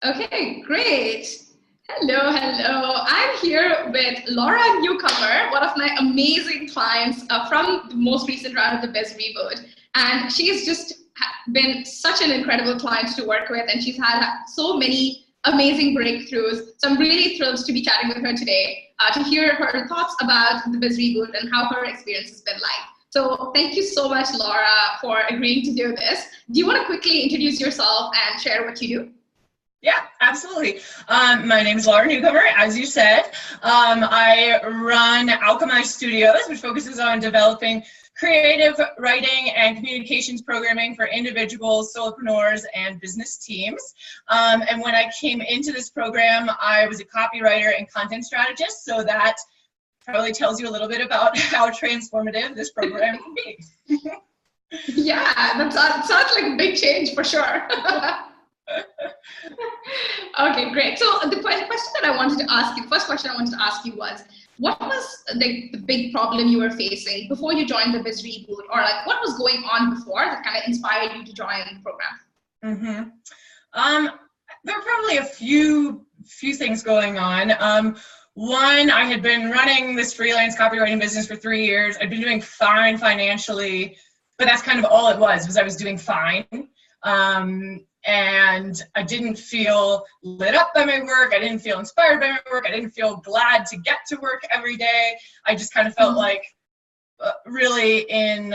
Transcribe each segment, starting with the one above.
Okay, great. Hello, hello. I'm here with Laura Newcomer, one of my amazing clients from the most recent round of the Biz Reboot. And she's just been such an incredible client to work with, and she's had so many amazing breakthroughs. So I'm really thrilled to be chatting with her today to hear her thoughts about the Biz Reboot and how her experience has been like. So thank you so much, Laura, for agreeing to do this. Do you want to quickly introduce yourself and share what you do? Yeah, absolutely. My name is Laura Newcomer, as you said. I run Alchemy Studios, which focuses on developing creative writing and communications programming for individuals, solopreneurs, and business teams. And when I came into this program, I was a copywriter and content strategist, so that probably tells you a little bit about how transformative this program can be. Yeah, that sounds like a big change for sure. Okay, great. So the question that I wanted to ask you, the first question I wanted to ask you was, what was the big problem you were facing before you joined the Biz Reboot, or like what was going on before that kind of inspired you to join the program? There were probably a few things going on. One, I had been running this freelance copywriting business for 3 years. I'd been doing fine financially, but that's kind of all it was I was doing fine. And I didn't feel lit up by my work. I didn't feel inspired by my work. I didn't feel glad to get to work every day. I just kind of felt like really in,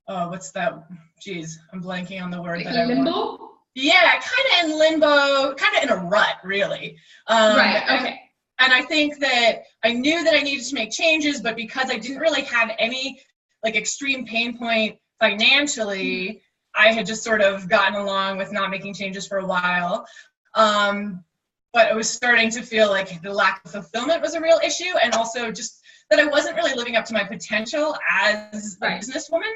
what's that? Geez, I'm blanking on the word Like that limbo? I want. Yeah, kind of in limbo, kind of in a rut, really. Right, okay. And I think that I knew that I needed to make changes, but because I didn't really have any like extreme pain point financially, I had just sort of gotten along with not making changes for a while. But I was starting to feel like the lack of fulfillment was a real issue, and also just that I wasn't really living up to my potential as a businesswoman.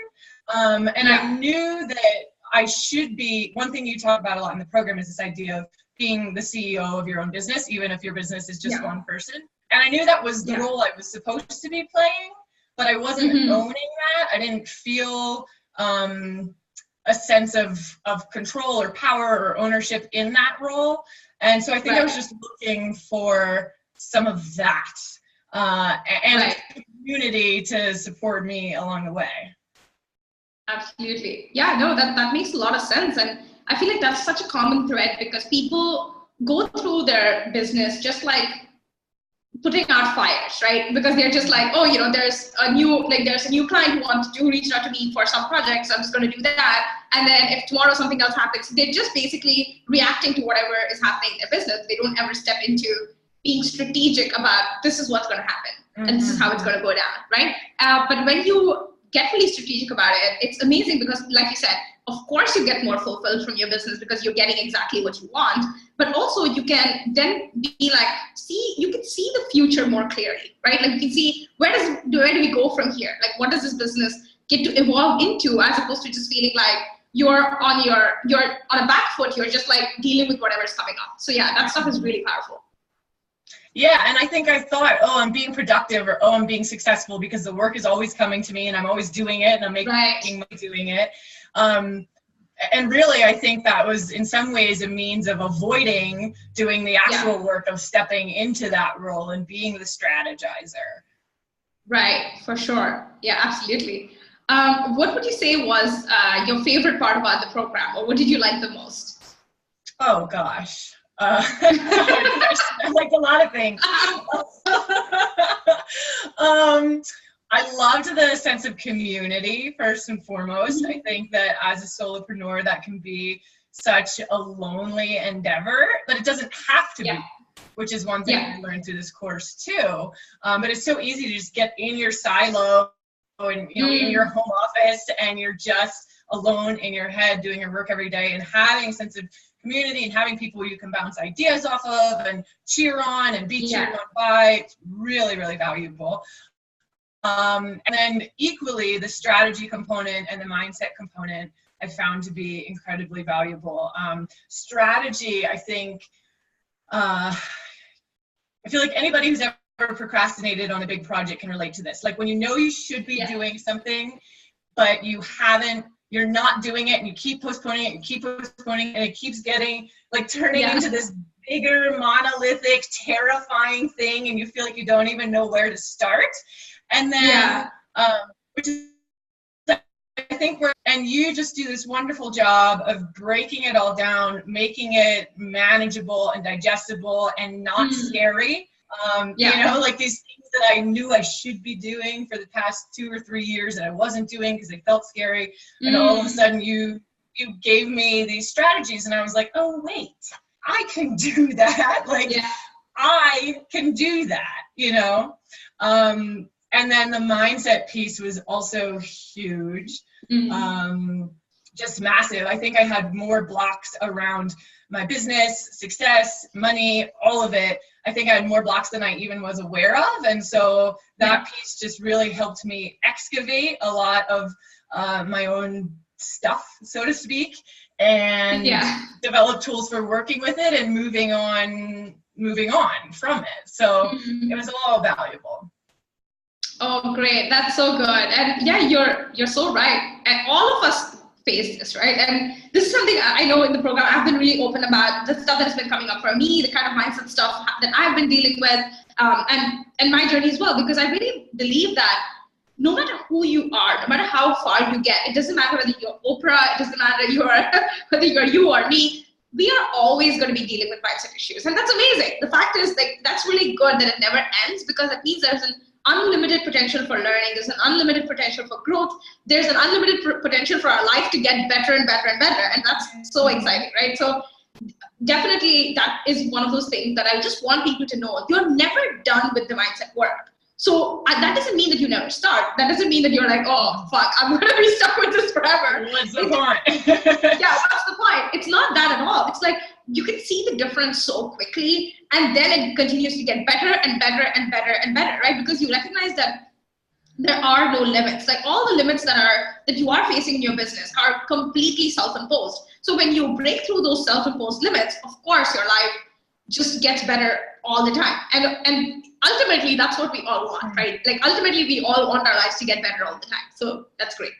And I knew that I should be, one thing you talk about a lot in the program is this idea of being the CEO of your own business, even if your business is just one person. And I knew that was the role I was supposed to be playing, but I wasn't owning that. I didn't feel a sense of control or power or ownership in that role. And so I think I was just looking for some of that and a community to support me along the way. Absolutely. Yeah, no, that makes a lot of sense. And I feel like that's such a common thread because people go through their business just like putting out fires, right? Because they're just like, oh, there's a new client who reached out to me for some projects. So I'm just going to do that. And then if tomorrow something else happens, they're just basically reacting to whatever is happening in their business. They don't ever step into being strategic about this is what's going to happen and this is how it's going to go down, right? But when you get really strategic about it, it's amazing because, like you said, of course you get more fulfilled from your business because you're getting exactly what you want, but also you can then be like, you can see the future more clearly, right? Like you can see where do we go from here? Like what does this business get to evolve into, as opposed to just feeling like you're on a back foot, you're just like dealing with whatever's coming up. So yeah, that stuff is really powerful. Yeah, and I think I thought, oh, I'm being productive, or oh, I'm being successful because the work is always coming to me and I'm always doing it and I'm making money doing it. And really, I think that was in some ways a means of avoiding doing the actual work of stepping into that role and being the strategizer. Right, for sure. Yeah, absolutely. What would you say was your favorite part about the program, or what did you like the most? Oh, gosh. I liked a lot of things. I loved the sense of community, first and foremost. I think that as a solopreneur, that can be such a lonely endeavor, but it doesn't have to be, which is one thing I learned through this course too. But it's so easy to just get in your silo and in your home office, and you're just alone in your head doing your work every day, and having a sense of community and having people you can bounce ideas off of and cheer on and be cheered on by, it's really, really valuable. And then equally, the strategy component and the mindset component I found to be incredibly valuable. Strategy, I think, I feel like anybody who's ever procrastinated on a big project can relate to this. Like when you know you should be doing something, but you haven't you're not doing it and you keep postponing it and keep postponing it, and it keeps getting like turning into this bigger, monolithic, terrifying thing, and you feel like you don't even know where to start. And then, which is, I think and you just do this wonderful job of breaking it all down, making it manageable and digestible and not scary. You know, like these things that I knew I should be doing for the past 2 or 3 years that I wasn't doing because they felt scary. And all of a sudden you gave me these strategies and I was like, oh, wait, I can do that. Like, I can do that, you know? And then the mindset piece was also huge, just massive. I think I had more blocks around my business, success, money, all of it. I think I had more blocks than I even was aware of. And so that piece just really helped me excavate a lot of my own stuff, so to speak, and develop tools for working with it and moving on from it. So it was all valuable. Oh, great. That's so good. And yeah, you're so right. And all of us face this, right? And this is something I know in the program, I've been really open about the stuff that's been coming up for me, the kind of mindset stuff that I've been dealing with, and my journey as well, because I really believe that no matter who you are, no matter how far you get, it doesn't matter whether you're Oprah, it doesn't matter whether you're you or me, we are always going to be dealing with mindset issues. And that's amazing. The fact is, like, that's really good that it never ends, because it means there's an unlimited potential for learning, there's an unlimited potential for growth, there's an unlimited potential for our life to get better and better and better. And that's so exciting, right? So definitely that is one of those things that I just want people to know. You're never done with the mindset work. So that doesn't mean that you never start. That doesn't mean that you're like, oh, fuck, I'm going to be stuck with this forever. What's the point? What's the point? It's not that at all. It's like you can see the difference so quickly, and then it continues to get better and better and better and better, right? Because you recognize that there are no limits. Like, all the limits that you are facing in your business are completely self-imposed. So when you break through those self-imposed limits, of course, your life just gets better all the time. And ultimately, that's what we all want, right? Like, ultimately, we all want our lives to get better all the time. So that's great.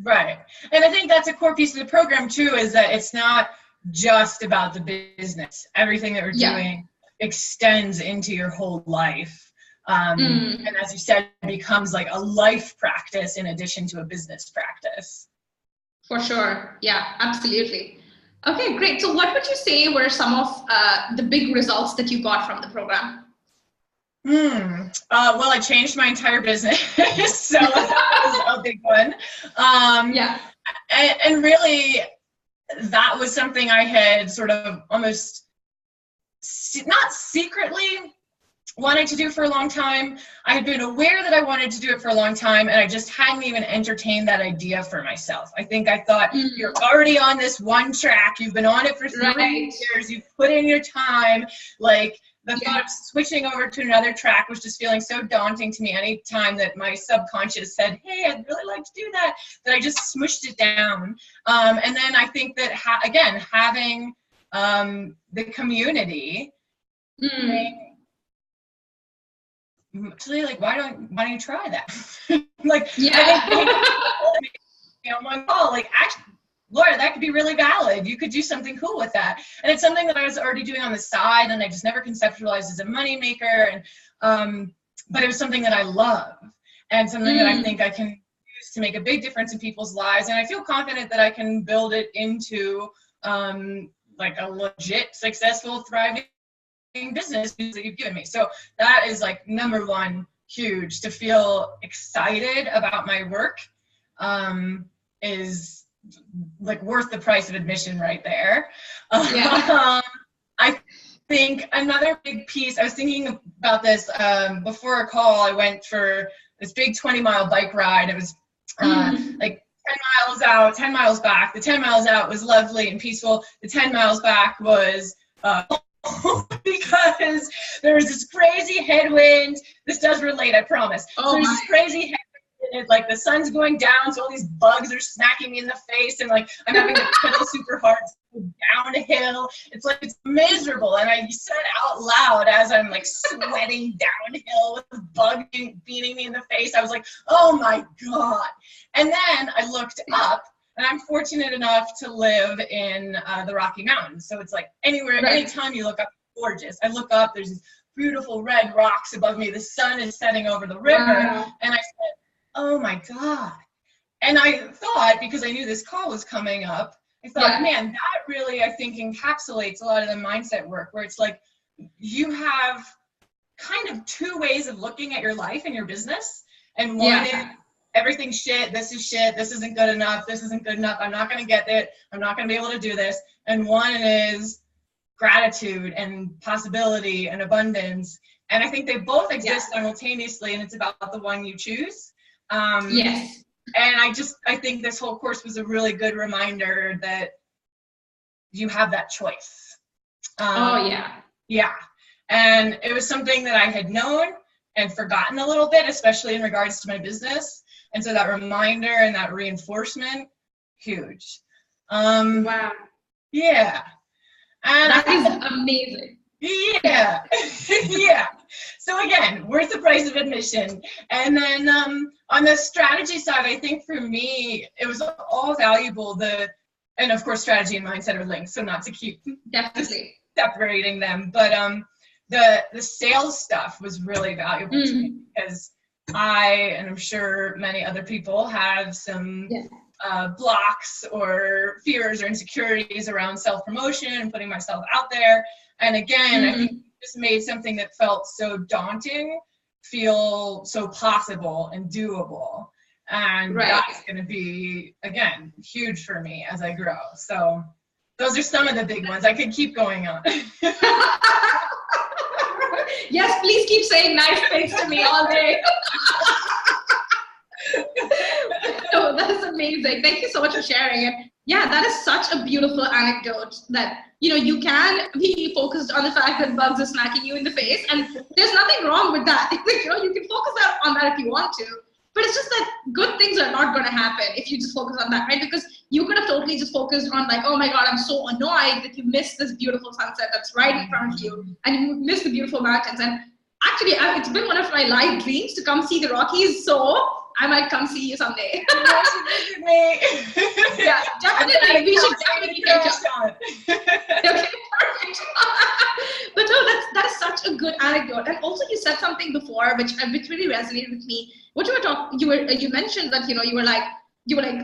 Right. And I think that's a core piece of the program too, is that it's not just about the business. Everything that we're doing extends into your whole life. And as you said, it becomes like a life practice in addition to a business practice. For sure. Yeah, absolutely. Okay, great. So what would you say were some of the big results that you got from the program? Well, I changed my entire business, so that was a big one. And really, that was something I had sort of almost not secretly wanted to do for a long time. I had been aware that I wanted to do it for a long time, and I just hadn't even entertained that idea for myself. I think I thought, you're already on this one track. You've been on it for 3 years. You've put in your time. Like, the thought of switching over to another track was just feeling so daunting to me. Any time that my subconscious said, hey, I'd really like to do that, that I just smushed it down. And then I think that, again, having the community, actually, like, why don't you try that? Like, I think, on one call, like, actually, Laura, that could be really valid. You could do something cool with that. And it's something that I was already doing on the side, and I just never conceptualized as a moneymaker. And but it was something that I love, and something that I think I can use to make a big difference in people's lives. And I feel confident that I can build it into like a legit, successful, thriving business that you've given me. So that is like number one, huge. To feel excited about my work is like worth the price of admission right there. I think another big piece, I was thinking about this before a call. I went for this big 20-mile bike ride. It was like 10 miles out, 10 miles back. The 10 miles out was lovely and peaceful. The 10 miles back was because there was this crazy headwind. This does relate, I promise. There's this crazy headwind it's like the sun's going down, so all these bugs are smacking me in the face, and like I'm having to pedal super hard to go down a hill. It's like it's miserable, and I said out loud as I'm like sweating downhill with the bug beating me in the face. I was like, "Oh my god!" And then I looked up, and I'm fortunate enough to live in the Rocky Mountains, so it's like anywhere, anytime you look up, it's gorgeous. I look up, there's these beautiful red rocks above me. The sun is setting over the river, and I said, "Oh my god!" And I thought, because I knew this call was coming up, I thought, man, that really, I think, encapsulates a lot of the mindset work, where it's like you have kind of two ways of looking at your life and your business, and one is everything's shit, this isn't good enough, I'm not going to get it, I'm not going to be able to do this, and one is gratitude and possibility and abundance. And I think they both exist simultaneously, and it's about the one you choose. Yes. And I think this whole course was a really good reminder that you have that choice. Yeah. And it was something that I had known and forgotten a little bit, especially in regards to my business. And so that reminder and that reinforcement, huge. Wow. Yeah. And that is amazing. Yeah. Yeah. So again, worth the price of admission. And then on the strategy side, I think for me, it was all valuable. And of course, strategy and mindset are linked, so not to keep definitely separating them. But the sales stuff was really valuable to me, because and I'm sure many other people have some blocks or fears or insecurities around self-promotion and putting myself out there. And again, I think it just made something that felt so daunting feel so possible and doable. And that's going to be, again, huge for me as I grow. So those are some of the big ones. I could keep going on. Yes, please keep saying nice things to me all day. No, that is amazing. Thank you so much for sharing it. Yeah, that is such a beautiful anecdote that, you can be focused on the fact that bugs are smacking you in the face, and there's nothing wrong with that. You can focus on that if you want to, but it's just that good things are not going to happen if you just focus on that, right? Because you could have totally just focused on like, oh my God, I'm so annoyed that you missed this beautiful sunset that's right in front of you, and you missed the beautiful mountains. And actually, it's been one of my life dreams to come see the Rockies, so I might come see you someday. Yeah, definitely. We should definitely catch up. Okay, perfect. But no, that is such a good anecdote. And also, you said something before which really resonated with me. What you were talking, you mentioned that you were like,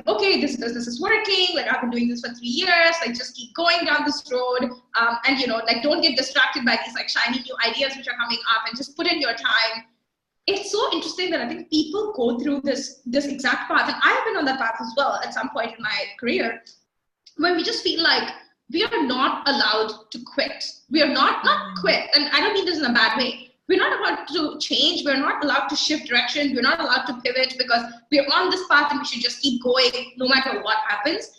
okay, this business is working. Like I've been doing this for 3 years. Like just keep going down this road, and like don't get distracted by these like shiny new ideas which are coming up, and just put in your time. It's so interesting that I think people go through this exact path, and I've been on that path as well at some point in my career, where we just feel like we are not allowed to quit. We are not quit, and I don't mean this in a bad way. We're not allowed to change. We're not allowed to shift direction. We're not allowed to pivot because we're on this path and we should just keep going no matter what happens.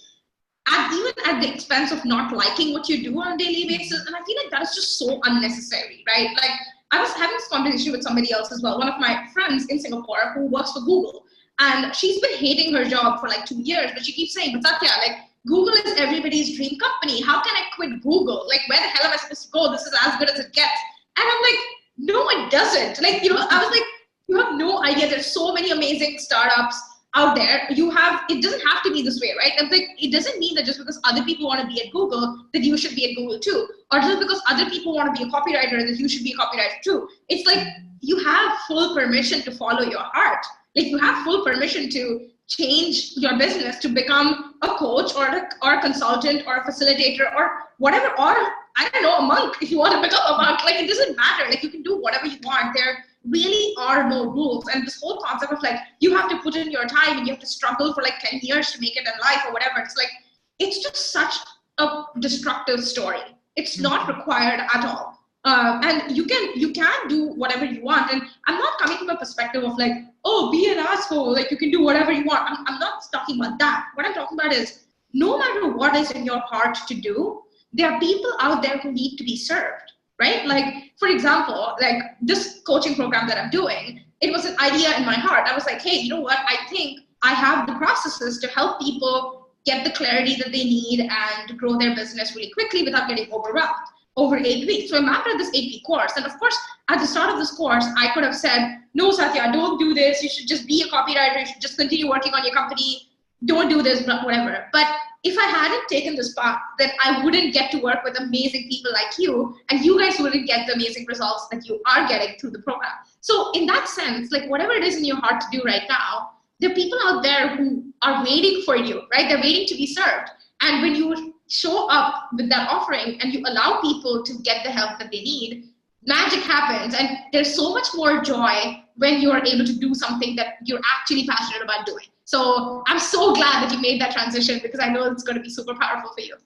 Even at the expense of not liking what you do on a daily basis. And I feel like that is just so unnecessary, right? Like I was having this conversation with somebody else as well, one of my friends in Singapore who works for Google. And she's been hating her job for like 2 years, but she keeps saying, but Satya, like Google is everybody's dream company. How can I quit Google? Like where the hell am I supposed to go? This is as good as it gets. And I'm like, no, it doesn't. Like, I was like, you have no idea. There's so many amazing startups out there. It doesn't have to be this way, right? I'm like, it doesn't mean that just because other people want to be at Google, that you should be at Google too. Or just because other people want to be a copywriter, that you should be a copywriter too. It's like, you have full permission to follow your heart. Like you have full permission to change your business to become a coach or a consultant or a facilitator or whatever, or I don't know, a monk if you want to become a monk. Like it doesn't matter. Like you can do whatever you want. There really are no rules. And this whole concept of like you have to put in your time and you have to struggle for like 10 years to make it in life or whatever. It's like it's just such a destructive story. It's not required at all. And you can do whatever you want. And I'm not coming from a perspective of like, oh, be an asshole, like you can do whatever you want. I'm not talking about that. What I'm talking about is no matter what is in your heart to do, there are people out there who need to be served, right? Like, for example, like this coaching program that I'm doing, it was an idea in my heart. I was like, hey, you know what? I think I have the processes to help people get the clarity that they need and grow their business really quickly without getting overwhelmed over 8 weeks. So I mapped out this 8-week course. And of course, at the start of this course, I could have said, no, Satya, don't do this. You should just be a copywriter. You should just continue working on your company. Don't do this, whatever. But if I hadn't taken this path, then I wouldn't get to work with amazing people like you, and you guys wouldn't get the amazing results that you are getting through the program. So in that sense, like whatever it is in your heart to do right now, there are people out there who are waiting for you, right? They're waiting to be served. And when you show up with that offering and you allow people to get the help that they need, magic happens. And there's so much more joy when you are able to do something that you're actually passionate about doing. So I'm so glad that you made that transition, because I know it's going to be super powerful for you.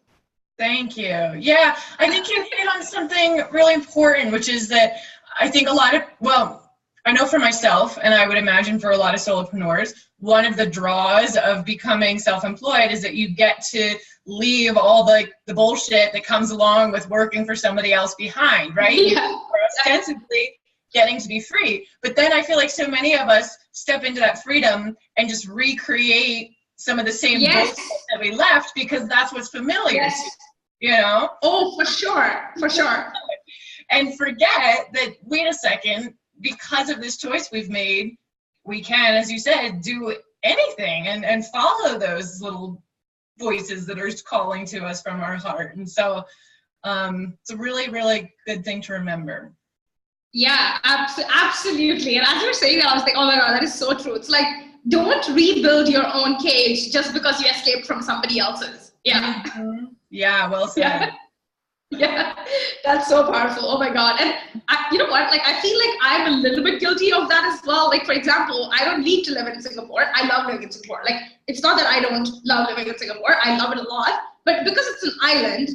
Thank you. Yeah, I think you hit on something really important, which is that I think a lot of, well, I know for myself, and I would imagine for a lot of solopreneurs, one of the draws of becoming self-employed is that you get to leave all the bullshit that comes along with working for somebody else behind, right? Yeah. You're ostensibly getting to be free. But then I feel like so many of us step into that freedom and just recreate some of the same bullshit that we left because that's what's familiar. Yes. You know? Oh, for sure. For sure. And forget that, wait a second, because of this choice we've made, we can, as you said, do anything and follow those little voices that are calling to us from our heart. And so it's a really, really good thing to remember. Yeah, absolutely. And as you were saying that, I was like, oh my God, that is so true. It's like, don't rebuild your own cage just because you escaped from somebody else's. Yeah. Mm-hmm. Yeah, well said. Yeah. Yeah, that's so powerful. Oh my God. And you know what? Like, I feel like I'm a little bit guilty of that as well. Like, for example, I don't need to live in Singapore. I love living in Singapore. Like, it's not that I don't love living in Singapore. I love it a lot. But because it's an island,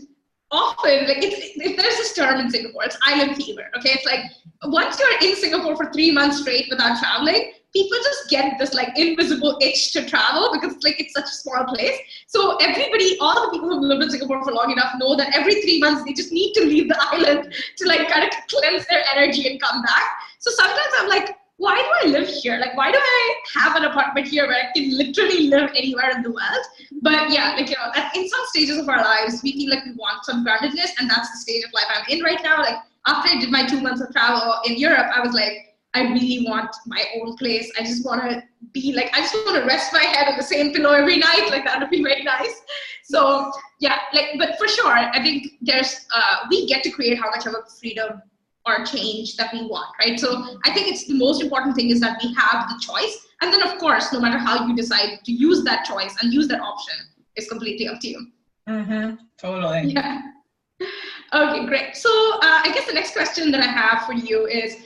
often, like, if there's this term in Singapore, it's island fever. Okay. It's like, once you're in Singapore for 3 months straight without traveling, people just get this like invisible itch to travel because like it's such a small place. So everybody, all the people who've lived in Singapore for long enough know that every 3 months they just need to leave the island to like kind of cleanse their energy and come back. So sometimes I'm like, why do I live here? Like, why do I have an apartment here where I can literally live anywhere in the world? But yeah, like, you know, in some stages of our lives, we feel like we want some groundedness, and that's the stage of life I'm in right now. Like, after I did my 2 months of travel in Europe, I was like, I really want my own place. I just want to be like, I just want to rest my head on the same pillow every night. Like, that would be very nice. So yeah, like, but for sure, I think there's, we get to create how much of a freedom or change that we want, right? So I think it's the most important thing is that we have the choice. And then of course, no matter how you decide to use that choice and use that option, is completely up to you. Mm-hmm. Totally. Yeah. Okay, great. So I guess the next question that I have for you is,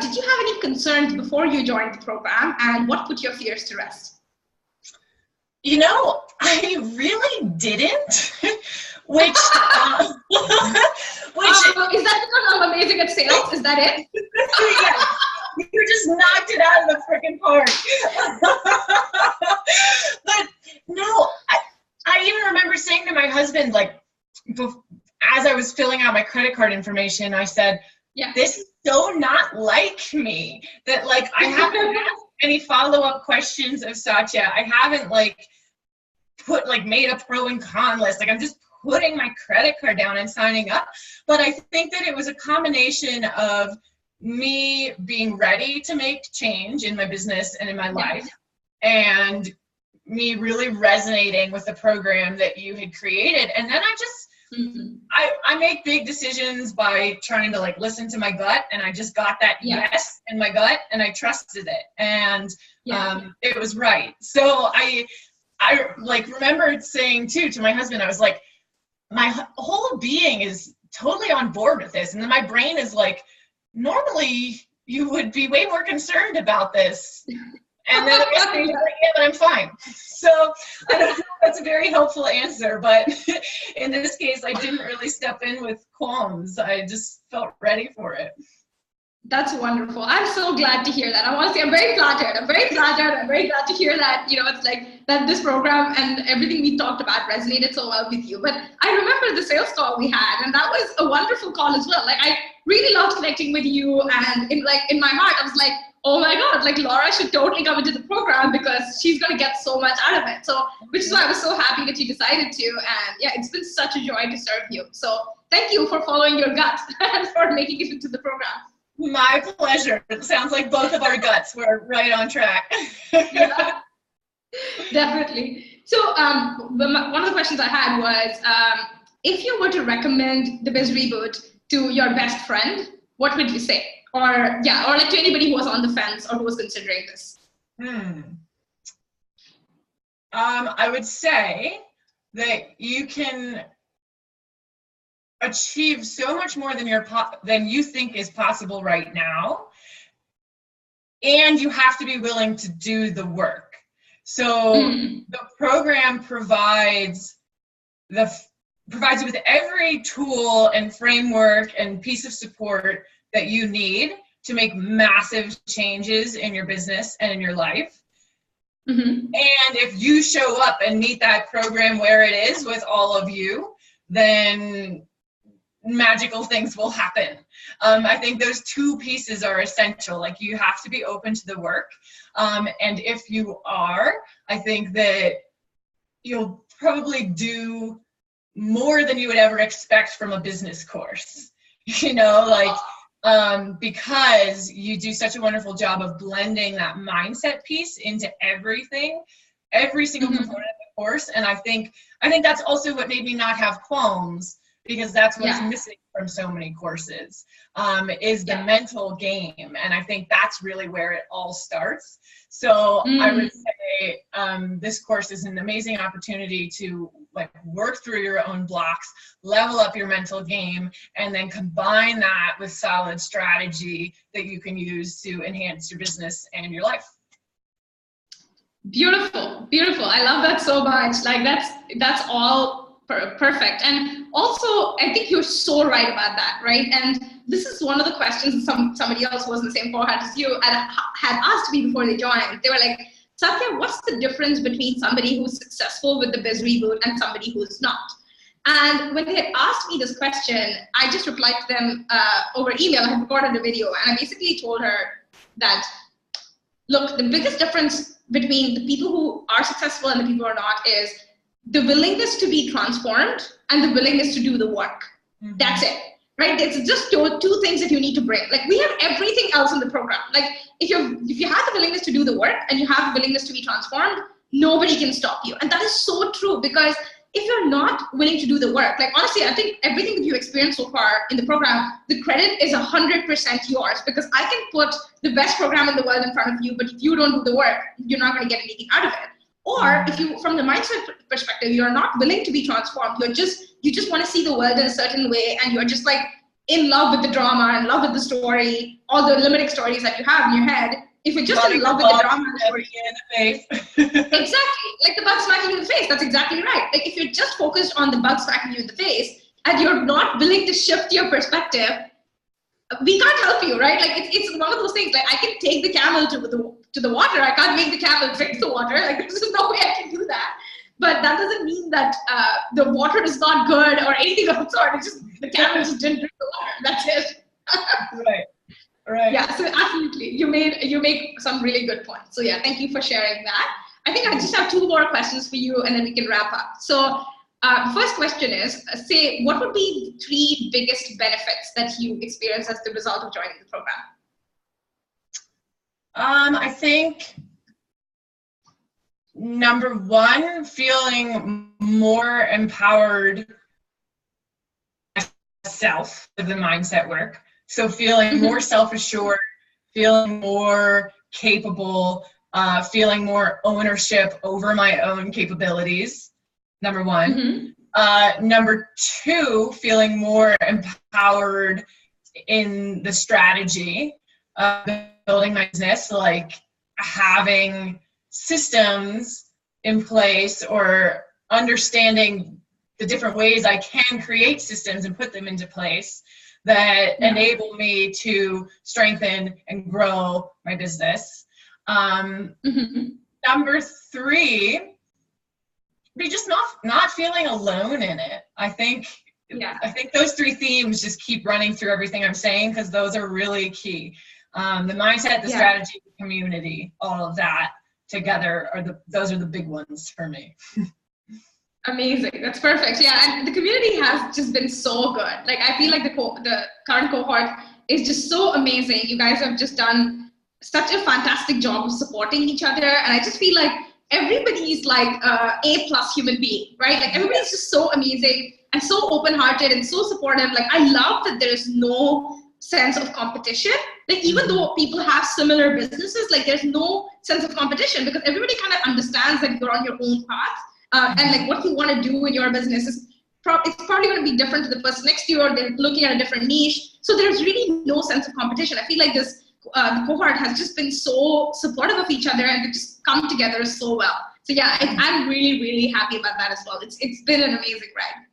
did you have any concerns before you joined the program, and what put your fears to rest? You know, I really didn't, which is that because I'm amazing at sales? Is that it? Yeah, you just knocked it out of the freaking park. But no, I even remember saying to my husband, like, as I was filling out my credit card information, I said, yeah, this is so not like me that like I haven't asked any follow-up questions of Satya. I haven't like made a pro and con list. Like, I'm just putting my credit card down and signing up. But I think that it was a combination of me being ready to make change in my business and in my life, and me really resonating with the program that you had created. And then I just, I make big decisions by trying to like listen to my gut, and I just got that yes in my gut, and I trusted it, and it was right. So I like remember saying too to my husband, I was like, my whole being is totally on board with this, and then my brain is like, normally you would be way more concerned about this. And then I was like, yeah, but I'm fine. So I don't know if that's a very helpful answer, but in this case, I didn't really step in with qualms. I just felt ready for it. That's wonderful. I'm so glad to hear that. I want to say I'm very flattered. I'm very glad to hear that, you know, it's like that this program and everything we talked about resonated so well with you. But I remember the sales call we had, and that was a wonderful call as well. Like, I really loved connecting with you, and in my heart, I was like, oh my God, like Laura should totally come into the program because she's going to get so much out of it. So, which is why I was so happy that you decided to. And yeah, it's been such a joy to serve you. So thank you for following your gut and for making it into the program. My pleasure. It sounds like both of our guts were right on track. Yeah, definitely. So one of the questions I had was, if you were to recommend the Biz Reboot to your best friend, what would you say? Or yeah, or like to anybody who was on the fence or who was considering this. I would say that you can achieve so much more than you think is possible right now, and you have to be willing to do the work. So the program provides you with every tool and framework and piece of support that you need to make massive changes in your business and in your life. And if you show up and meet that program where it is with all of you, then magical things will happen. I think those two pieces are essential. Like, you have to be open to the work. And if you are, I think that you'll probably do more than you would ever expect from a business course, because you do such a wonderful job of blending that mindset piece into everything, every single component of the course. And I think that's also what made me not have qualms, because that's what's missing from so many courses, is the mental game. And I think that's really where it all starts. So I would say this course is an amazing opportunity to work through your own blocks, level up your mental game, and then combine that with solid strategy that you can use to enhance your business and your life. Beautiful, beautiful. I love that so much. Like, that's all perfect. And also, I think you're so right about that, right? And this is one of the questions somebody else who was in the same cohort as you had asked me before they joined. They were like, Satya, what's the difference between somebody who's successful with the Biz Reboot and somebody who's not? And when they had asked me this question, I just replied to them over email. I had recorded a video, and I basically told her that, look, the biggest difference between the people who are successful and the people who are not is the willingness to be transformed and the willingness to do the work. That's it, right? It's just two things that you need to bring. Like, we have everything else in the program. Like, if you have the willingness to do the work and you have the willingness to be transformed, nobody can stop you. And that is so true, because if you're not willing to do the work, like, honestly, I think everything that you experienced so far in the program, the credit is 100% yours, because I can put the best program in the world in front of you, but if you don't do the work, you're not going to get anything out of it. Or if you, from the mindset perspective, you're not willing to be transformed, you just want to see the world in a certain way, and you're just like in love with the drama, in love with the story, all the limiting stories that you have in your head. If you're just in love with the drama and the story, exactly, like the bug smacking you in the face, that's exactly right. Like, if you're just focused on the bug smacking you in the face and you're not willing to shift your perspective, we can't help you, right? Like, it's one of those things. Like, I can take the camel to the water. I can't make the camel drink the water. Like, there's no way I can do that. But that doesn't mean that the water is not good or anything of the sort. It's just the camel just didn't drink the water. That's it. Right. Yeah. So absolutely, you make some really good points. So yeah, thank you for sharing that. I think I just have two more questions for you, and then we can wrap up. So. First question is, say, what would be the 3 biggest benefits that you experience as the result of joining the program? I think number 1, feeling more empowered myself with the mindset work. So feeling more self-assured, feeling more capable, feeling more ownership over my own capabilities. Number 1. Number 2, feeling more empowered in the strategy of building my business, like having systems in place or understanding the different ways I can create systems and put them into place that enable me to strengthen and grow my business. Number 3, be just not feeling alone in it. I think those 3 themes just keep running through everything I'm saying, because those are really key. The mindset, the strategy, the community, all of that together those are the big ones for me. Amazing. That's perfect. Yeah, and the community has just been so good. Like, I feel like the current cohort is just so amazing. You guys have just done such a fantastic job of supporting each other, and I just feel like everybody's like A+ human being, right? Like, everybody's just so amazing and so open-hearted and so supportive. Like, I love that there's no sense of competition. Like, even though people have similar businesses, like, there's no sense of competition because everybody kind of understands that you're on your own path. And like what you want to do in your business is it's probably going to be different to the person next to you, or they're looking at a different niche. So there's really no sense of competition. I feel like this the cohort has just been so supportive of each other, and they just come together so well. So yeah, I'm really, really happy about that as well. It's been an amazing ride.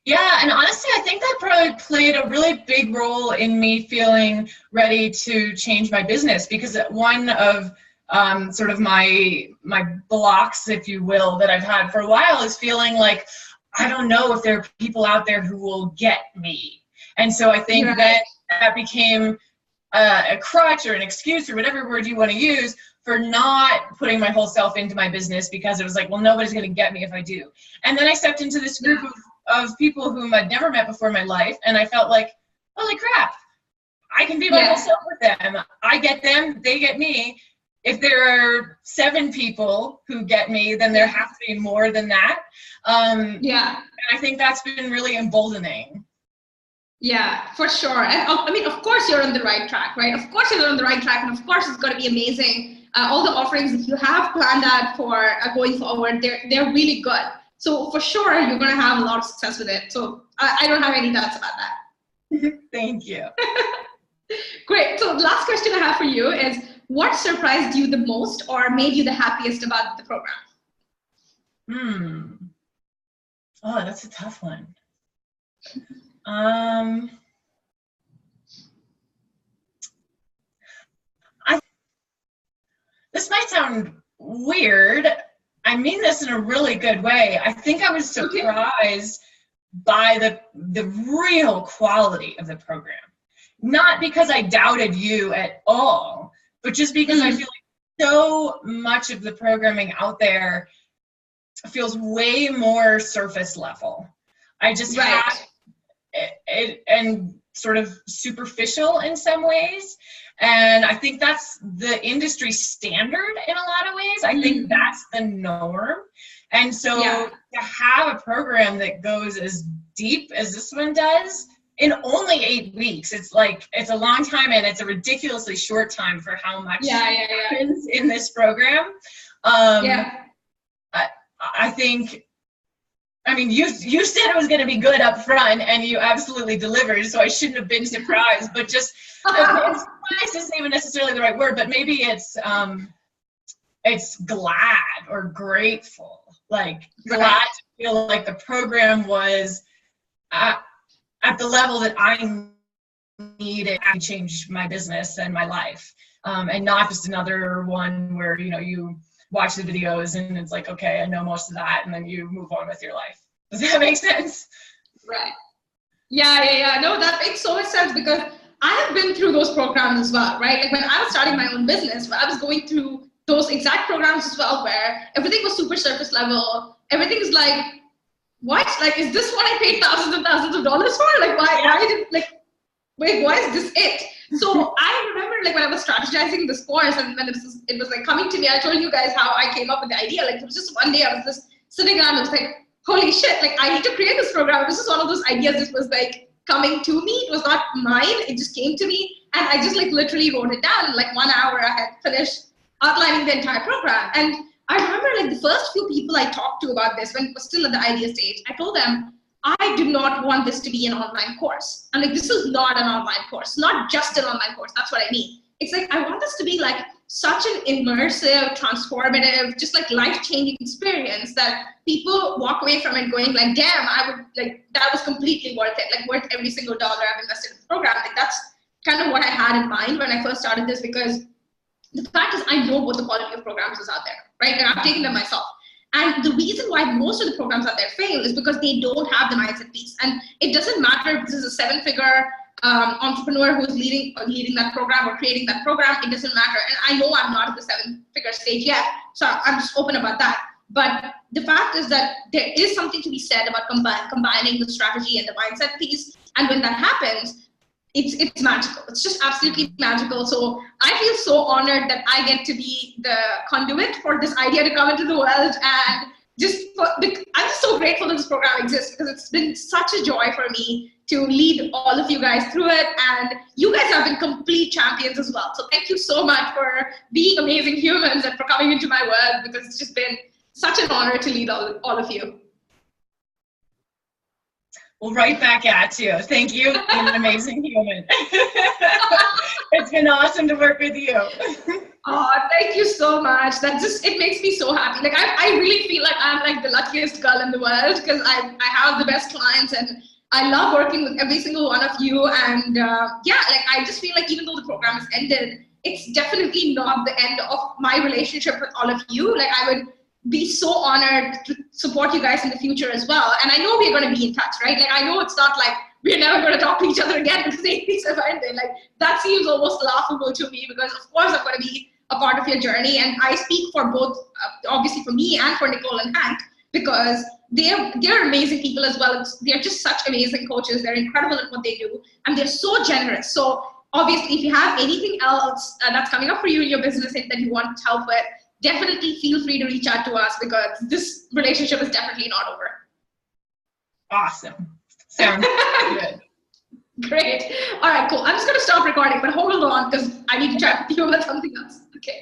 Yeah, and honestly, I think that probably played a really big role in me feeling ready to change my business, because one of sort of my blocks, if you will, that I've had for a while is feeling like I don't know if there are people out there who will get me. And so I think that became a crutch or an excuse or whatever word you want to use for not putting my whole self into my business, because it was like, well, nobody's going to get me if I do. And then I stepped into this group of people whom I'd never met before in my life, and I felt like, holy crap, I can be my whole self with them. I get them, they get me. If there are 7 people who get me, then there has to be more than that. And I think that's been really emboldening. Yeah, for sure. And I mean, of course you're on the right track, right? Of course you're on the right track, and of course it's going to be amazing. All the offerings that you have planned out for going forward, they're really good. So for sure, you're going to have a lot of success with it. So I don't have any doubts about that. Thank you. Great. So the last question I have for you is, what surprised you the most or made you the happiest about the program? Oh, that's a tough one. This might sound weird. I mean this in a really good way. I think I was surprised by the real quality of the program. Not because I doubted you at all, but just because I feel like so much of the programming out there feels way more surface level. I just have it and sort of superficial in some ways. And I think that's the industry standard in a lot of ways. I think that's the norm. And so to have a program that goes as deep as this one does in only 8 weeks, it's a long time, and it's a ridiculously short time for how much happens in this program. I think, I mean, you said it was going to be good up front, and you absolutely delivered, so I shouldn't have been surprised, but just, surprised isn't even necessarily the right word, but maybe it's glad or grateful, like glad to feel like the program was at the level that I needed to change my business and my life, and not just another one where, you watch the videos and it's like, okay, I know most of that, and then you move on with your life. Does that make sense? Right. Yeah. No, that makes so much sense, because I have been through those programs as well, right? Like when I was starting my own business, I was going through those exact programs as well, where everything was super surface level. Everything is like, what? Like, is this what I paid thousands and thousands of dollars for? Like, why is this it? So I remember, like, when I was strategizing this course, and when it was like coming to me, I told you guys how I came up with the idea. Like, it was just one day I was just sitting down and I was like, holy shit, like, I need to create this program. This is one of those ideas that was like coming to me. It was not mine. It just came to me, and I just like literally wrote it down. In like 1 hour, I had finished outlining the entire program. And I remember, like, the first few people I talked to about this, when it was still at the idea stage, I told them, I do not want this to be an online course. I'm like, this is not an online course, not just an online course. That's what I mean. It's like, I want this to be like such an immersive, transformative, just like life-changing experience that people walk away from it going like, damn, that was completely worth it. Like, worth every single dollar I've invested in the program. Like, that's kind of what I had in mind when I first started this, because the fact is, I know what the quality of programs is out there, right? And I've taken them myself. And the reason why most of the programs out there fail is because they don't have the mindset piece. And it doesn't matter if this is a 7-figure entrepreneur who's leading that program or creating that program. It doesn't matter. And I know I'm not at the 7-figure stage yet, so I'm just open about that. But the fact is that there is something to be said about combining the strategy and the mindset piece. And when that happens, it's magical. It's just absolutely magical. So I feel so honored that I get to be the conduit for this idea to come into the world. And I'm just so grateful that this program exists, because it's been such a joy for me to lead all of you guys through it. And you guys have been complete champions as well. So thank you so much for being amazing humans and for coming into my world, because it's just been such an honor to lead all of you. Well, right back at you. Thank you. You're an amazing human. It's been awesome to work with you. Oh, thank you so much. It makes me so happy. Like I really feel like I'm like the luckiest girl in the world, because I have the best clients, and I love working with every single one of you. And I just feel like even though the program has ended, it's definitely not the end of my relationship with all of you. Like I would be so honored to support you guys in the future as well. And I know we're going to be in touch, right? Like I know it's not like we're never going to talk to each other again because 8 weeks have ended. Like that seems almost laughable to me, because of course I'm going to be a part of your journey. And I speak for both, obviously for me and for Nicole and Hank, because they're amazing people as well. They're just such amazing coaches. They're incredible at what they do, and they're so generous. So obviously, if you have anything else that's coming up for you in your business that you want help with, definitely feel free to reach out to us, because this relationship is definitely not over. Awesome. Sounds good. Great. All right, cool. I'm just going to stop recording, but hold on, because I need to chat with you about something else. Okay.